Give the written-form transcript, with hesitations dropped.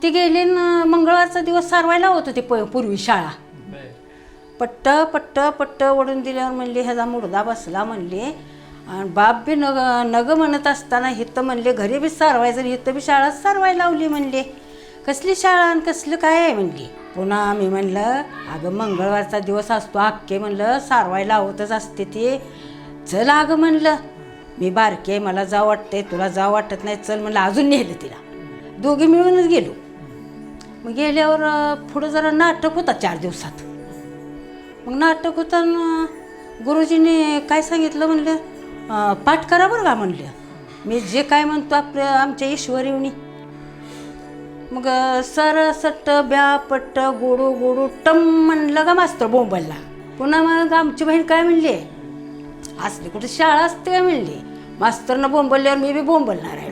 ती गेली मंगळवारचा दिवस सारवायला होत होती पूर्वी शाळा. पट्ट पट्ट पट्ट ओढून दिल्यावर म्हणली ह्याचा मुडदा बसला म्हणली. आणि बाप बी नग म्हणत असताना हिथं म्हणले घरी बी सारवायचं हिथं बी शाळा सारवायला लावली म्हणले. कसली शाळा आणि कसलं काय आहे म्हणली. पुन्हा मी म्हणलं अगं मंगळवारचा दिवस असतो अख्खे म्हणलं सारवायला लावतच असते ती. चल अगं म्हणलं मी बारकी आहे मला जावं वाटतंय तुला जावं वाटत नाही चल म्हणलं. अजून नेलं तिला. दोघी मिळूनच गेलो. मग गेल्यावर पुढं जरा नाटक होता 4 दिवसात. मग नाटक होताना गुरुजींनी काय सांगितलं म्हणलं पाठ करा बरं का म्हणलं. मी जे काय म्हणतो आमच्या ईश्वरीवनी. मग सरसट्ट ब्यापट्ट गोडू गोडू टम म्हणलं का मास्तर बोंबलला. पुन्हा मग आमची बहीण काय म्हणली असली कुठे शाळा असते काय म्हणली. मास्तरनं बोंबलल्यावर मी बी बोंबलणार आहे.